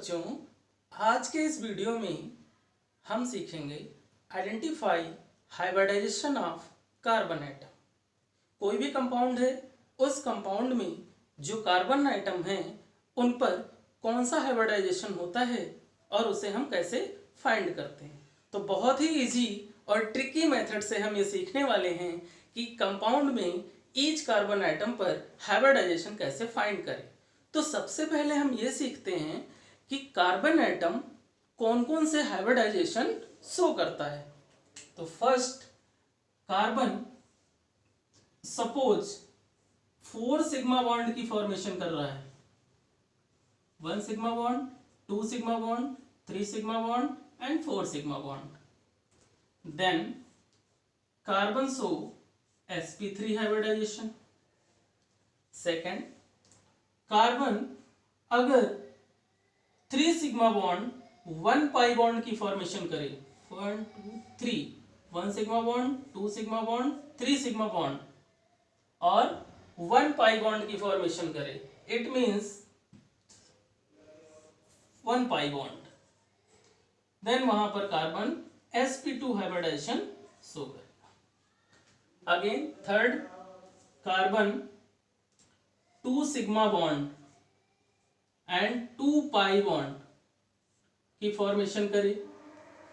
बच्चों, आज के इस वीडियो में हम सीखेंगे identify hybridization of carbon atom. कोई भी कंपाउंड है, उस कंपाउंड में जो कार्बन आइटम हैं उन पर कौन सा हाइब्रिडाइजेशन होता है और उसे हम कैसे फाइंड करते हैं। तो बहुत ही इजी और ट्रिकी मेथड से हम ये सीखने वाले हैं कि कंपाउंड में ईच कार्बन आइटम पर हाइब्रिडाइजेशन कैसे फाइंड करें। तो सबसे पहले हम ये सीखते हैं कि कार्बन आइटम कौन कौन से हाइब्रिडाइजेशन शो करता है। तो first carbon suppose 4 sigma bond की फॉर्मेशन कर रहा है। 1 sigma bond, 2 sigma bond, 3 sigma bond and 4 sigma bond. Then carbon show sp3 hybridization. Second carbon अगर 3 सिग्मा बॉन्ड 1 पाई बॉन्ड की फॉर्मेशन करे, 1 2 3, 1 sigma bond, 2 sigma bond, 3 sigma bond और 1 pi bond की formation करे, it means 1 pi bond, then वहां पर carbon sp2 hybridisation show करेगा। Again third carbon 2 sigma bond and 2 pi bond की formation करे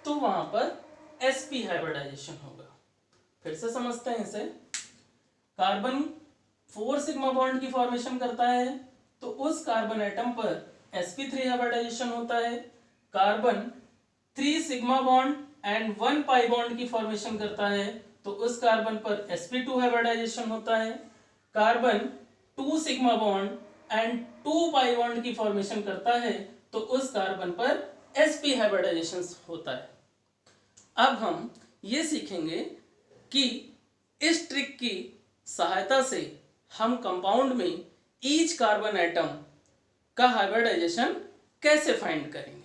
तो वहां पर sp हाइब्रिडाइजेशन होगा। फिर से समझते हैं इसे। कार्बन 4 सिग्मा बॉन्ड की फॉर्मेशन करता है तो उस कार्बन आइटम पर sp3 हाइब्रिडाइजेशन होता है। Carbon 3 sigma bond and 1 pi bond की फॉर्मेशन करता है तो उस कार्बन पर sp2 हाइब्रिडाइजेशन होता है। Carbon 2 sigma bond and 2 pi bond की फॉर्मेशन करता है तो उस कार्बन पर sp हाइब्रिडाइजेशन होता है। अब हम ये सीखेंगे कि इस ट्रिक की सहायता से हम कंपाउंड में ईच कार्बन आइटम का हाइब्रिडाइजेशन कैसे फाइंड करेंगे।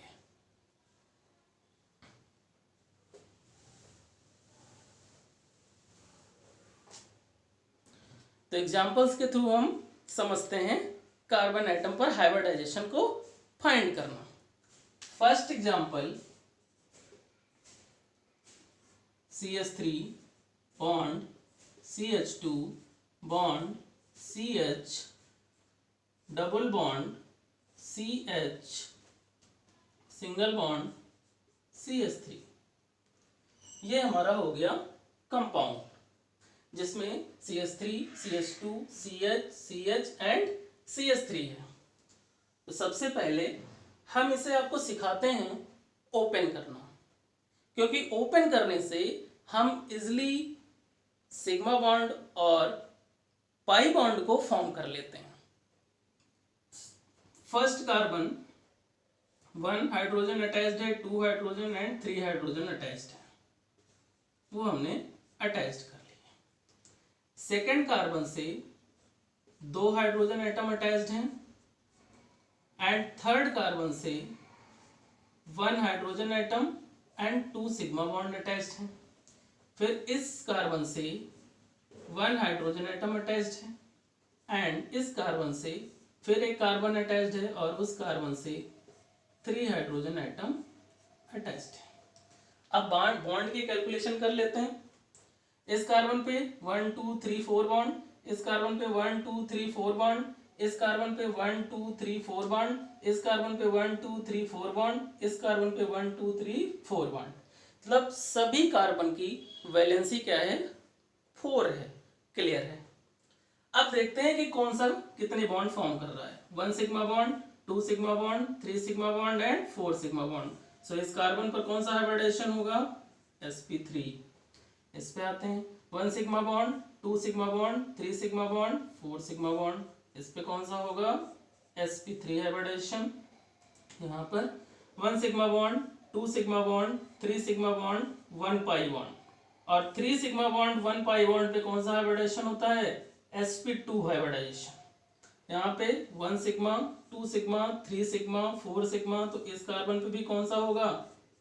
तो एग्जांपल्स के थ्रू हम समझते हैं कार्बन आइटम पर हाइब्रिडाइजेशन को फाइंड करना। First example CH3 bond CH2 bond CH double bond CH single bond CH3। ये हमारा हो गया कंपाउंड जिसमें CH3, CH2, CH, CH and CH3 है। तो सबसे पहले हम इसे आपको सिखाते हैं ओपन करना, क्योंकि ओपन करने से हम इजिली सिग्मा बॉन्ड और पाई बॉन्ड को फॉर्म कर लेते हैं। फर्स्ट कार्बन 1 हाइड्रोजन अटैच्ड है, 2 हाइड्रोजन एंड 3 हाइड्रोजन अटैच्ड है, वो हमने अटैच्ड कर लिया। सेकेंड कार्बन से 2 हाइड्रोजन एटम अटैच्ड हैं एंड थर्ड कार्बन से 1 hydrogen atom and 2 sigma bond attached हैं। फिर इस कार्बन से 1 हाइड्रोजन एटम अटैच्ड है एंड इस कार्बन से फिर एक कार्बन अटैच्ड है और उस कार्बन से 3 हाइड्रोजन एटम अटैच्ड है। अब बॉन्ड की कैलकुलेशन कर लेते हैं। इस कार्बन पे 1 2 3 4 बॉन्ड, इस कार्बन पे 1 2 3 4 बॉन्ड, इस कार्बन पे 1 2 3 4 बॉन्ड, इस कार्बन पे 1 2 3 4 बॉन्ड, इस कार्बन पे 1 2 3 4 बॉन्ड। मतलब सभी कार्बन की वैलेंसी क्या है, 4 है। क्लियर है। अब देखते हैं कि कौन सा कितने बॉन्ड फॉर्म कर रहा है। 1 sigma bond, 2 sigma bond, 3 sigma bond and 4 sigma bond. So इस कार्बन पर कौन सा हाइब्रिडाइजेशन होगा, sp3। इस पे आते हैं 1 sigma bond, 2 sigma bond, 3 sigma bond, 4 sigma bond. इस पे कौन सा होगा, sp3 हाइब्रिडाइजेशन। यहाँ पर 1 sigma bond, 2 sigma bond, 3 sigma bond, 1 pi bond और 3 सिग्मा बॉन्ड 1 पाई बॉन्ड पे कौन सा हाइब्रिडाइजेशन होता है, sp2 हाइब्रिडाइजेशन। यहाँ पे 1 सिग्मा, 2 सिग्मा, 3 सिग्मा, 4 सिग्मा, तो इस कार्बन पे भी कौन सा होगा,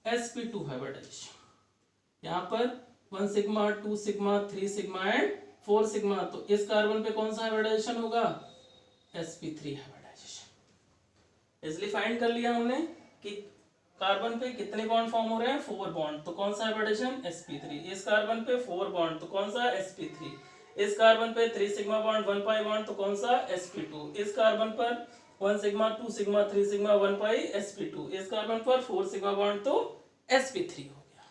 sp2 हाइब्रिडाइजेशन। यहाँ पर 1 sigma, 2 sigma, 3 sigma and 4 sigma, तो इस कार्बन पे कौन सा हाइब्रिडाइजेशन होगा, sp3 हाइब्रिडाइजेशन। इसलिए फाइंड कर लिया हमने कि कार्बन पे कितने बॉन्ड फॉर्म हो रहे हैं, 4 बॉन्ड, तो कौन सा हाइब्रिडेशन, sp3। इस कार्बन पे 4 बॉन्ड तो कौन सा, sp3। इस कार्बन पे 3 सिग्मा बॉन्ड 1 पाई बॉन्ड तो कौन सा, sp2। इस कार्बन पर 1 सिग्मा 2 सिग्मा 3 सिग्मा 1 पाई sp2। इस कार्बन पर 4 सिग्मा बॉन्ड तो sp3 हो गया।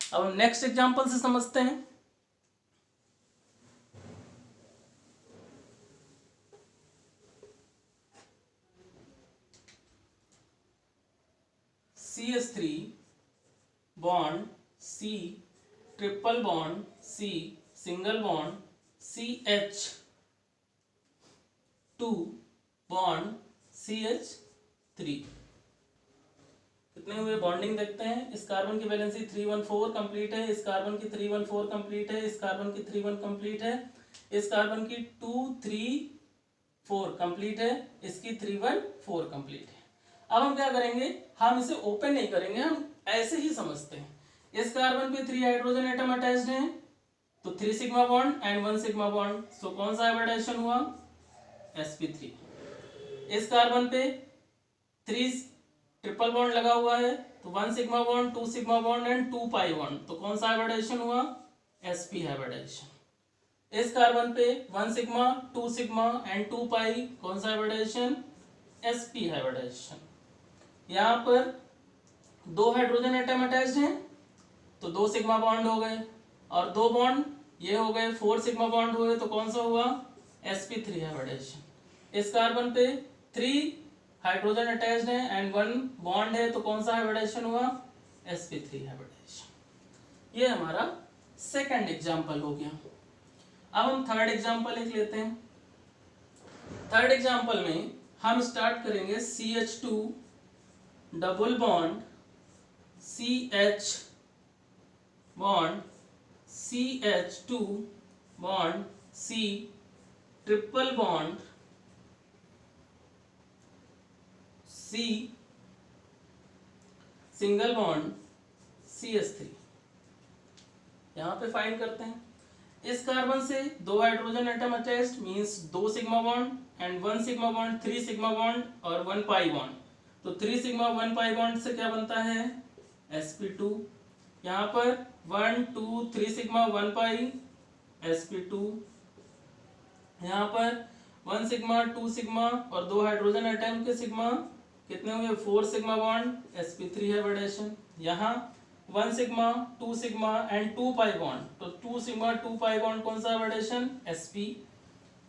अब हम नेक्स्ट एग्जांपल से समझते हैं। CH3 bond C triple bond C single bond CH2 bond CH3। कितने हुए बॉन्डिंग देखते हैं। इस कार्बन की वैलेंसी 314 कंप्लीट है, इस कार्बन की 314 कंप्लीट है, इस कार्बन की 31 कंप्लीट है, इस कार्बन की 234 कंप्लीट है, इसकी 314 कंप्लीट है। अब हम क्या करेंगे, हम इसे ओपन नहीं करेंगे, हम ऐसे ही समझते हैं। इस कार्बन पे 3 हाइड्रोजन एटम अटैच्ड हैं, तो 3 sigma bond and 1 sigma bond, so कौन सा हाइब्रिडेशन हुआ, sp3। इस कार्बन पे 3 ट्रिपल बॉन्ड लगा हुआ है, तो 1 sigma bond 2 sigma bond and 2 pi bond, तो कौन सा हाइब्रिडेशन हुआ, sp हाइब्रिडेशन। इस कार्बन पे 1 सिग्मा 2 सिग्मा एंड 2 पाई, कौन सा हाइब्रिडेशन, sp हाइब्रिडेशन। यहाँ पर 2 हाइड्रोजन एटम अटैच्ड हैं, तो 2 सिग्मा बॉन्ड हो गए, और 2 बॉन्ड ये हो गए, 4 सिग्मा बॉन्ड हुए, तो कौन सा हुआ, sp3 हाइब्रिडेशन। इस कार्बन पे 3 हाइड्रोजन अटैच्ड है एंड 1 बॉन्ड है, तो कौन सा हाइब्रिडेशन हुआ, sp3 हाइब्रिडेशन। ये हमारा सेकंड एग्जांपल हो गया। अब हम थर्ड एग्जांपल एक लेते हैं। थर्ड एग्जांपल में हम स्टार्ट करेंगे CH2 double bond CH bond CH2 bond C triple bond C single bond CH3। यहां पे फाइंड करते हैं। इस कार्बन से 2 hydrogen atom attached means 2 sigma bond and 1 sigma bond, 3 sigma bond और 1 पाई बॉन्ड, तो 3 सिग्मा 1 पाई बॉन्ड से क्या बनता है, sp2। यहाँ पर 1 2 3 सिग्मा 1 पाई sp2। यहाँ पर 1 सिग्मा 2 सिग्मा और 2 हाइड्रोजन एटम के सिग्मा कितने हुए, 4 सिग्मा बॉन्ड sp3 हाइब्रिडेशन। यहाँ 1 sigma 2 sigma and 2 pi bond, तो 2 सिग्मा 2 पाई बॉन्ड कौन सा हाइब्रिडेशन, sp।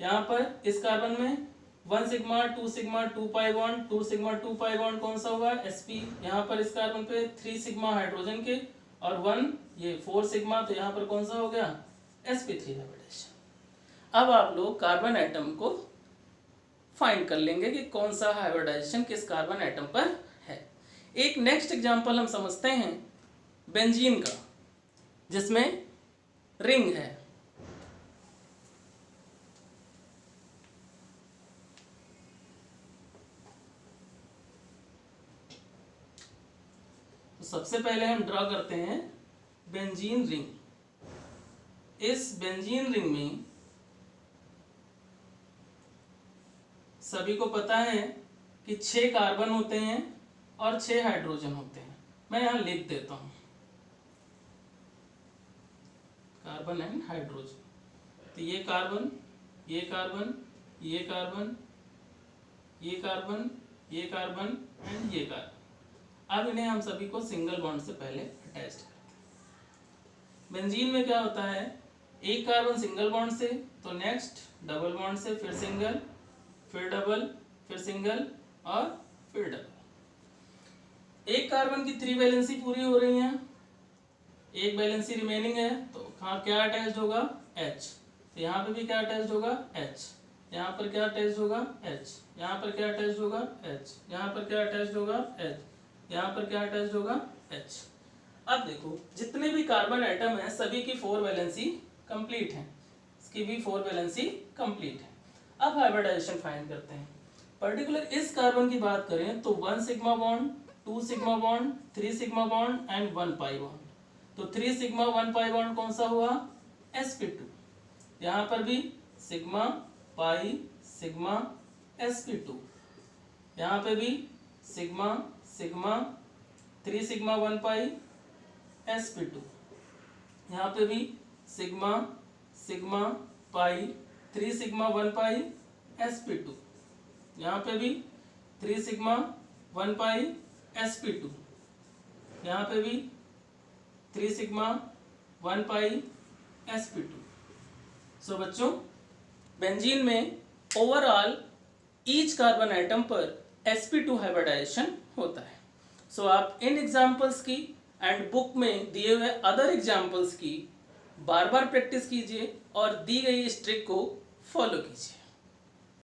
यहाँ पर इस कार्बन में 1 sigma 2 sigma 2 pi bond, 2 sigma 2 pi bond कौन सा हुआ, sp। यहाँ पर इस कार्बन पे 3 सिग्मा हाइड्रोजन के और 1 ये 4 सिग्मा, तो यहाँ पर कौन सा हो गया, sp3 हाइब्रिडेशन। अब आप लोग कार्बन एटम को फाइंड कर लेंगे कि कौन सा हाइब्रिडाइजेशन किस कार्बन एटम पर है। एक नेक्स्ट एग्जांपल हम समझते हैं बेंजीन का, जिसमें रिंग है। तो सबसे पहले हम ड्रॉ करते हैं बेंजीन रिंग। इस बेंजीन रिंग में सभी को पता है कि 6 कार्बन होते हैं और 6 हाइड्रोजन होते हैं। मैं यहां लिख देता हूं कार्बन एंड हाइड्रोजन। तो ये कार्बन, ये कार्बन, ये कार्बन, ये कार्बन, ये कार्बन एंड ये कार्बन। अब इन्हें हम सभी को सिंगल बॉन्ड से पहले अटैच करते हैं। बेंजीन में क्या होता है, एक कार्बन सिंगल बॉन्ड से, तो नेक्स्ट डबल बॉन्ड से, फिर सिंगल, फिर डबल, फिर सिंगल और फिर डबल। एक कार्बन की 3 वैलेंसी पूरी हो रही है, एक वैलेंसी रिमेनिंग है, तो कहाँ क्या अटैच होगा, H। तो यहाँ पे भी क्या अटैच होगा, H। यहाँ पर क्या अटैच होगा, H। यहाँ पर क्या अटैच होगा, H। यहाँ पर क्या अटैच होगा, H। यहाँ पर क्या अटैच होगा, H। अब देखो जितने भी कार्बन एटम है सभी की 4 वैलेंसी कंप्लीट है, इसकी भी 4 वैलेंसी कंप्लीट है। अब हाइब्रिडाइजेशन फाइंड करते हैं। पर्टिकुलर इस कार्बन की बात करें तो 1 sigma bond, 2 sigma bond, 3 sigma bond and 1 pi bond, तो 3 सिग्मा 1 पाई बॉन्ड कौन सा हुआ, sp2। यहाँ पर भी सिग्मा पाई सिग्मा sp2। यहाँ पे भी सिग्मा सिग्मा 3 सिग्मा 1 पाई sp2, यहाँ पे भी सिग्मा सिग्मा पाई 3 सिग्मा 1 पाई sp2, यहाँ पे भी 3 सिग्मा 1 पाई sp2, यहाँ पे भी 3 सिग्मा 1 पाई sp2। सो बच्चों, बेंजीन में ओवरऑल ईच कार्बन आइटम पर sp2 हाइब्रिडाइजेशन होता है। सो आप इन एग्जाम्पल्स की एंड बुक में दिए हुए अदर एग्जाम्पल्स की बार बार प्रैक्टिस कीजिए और दी गई इस ट्रिक को फॉलो कीजिए।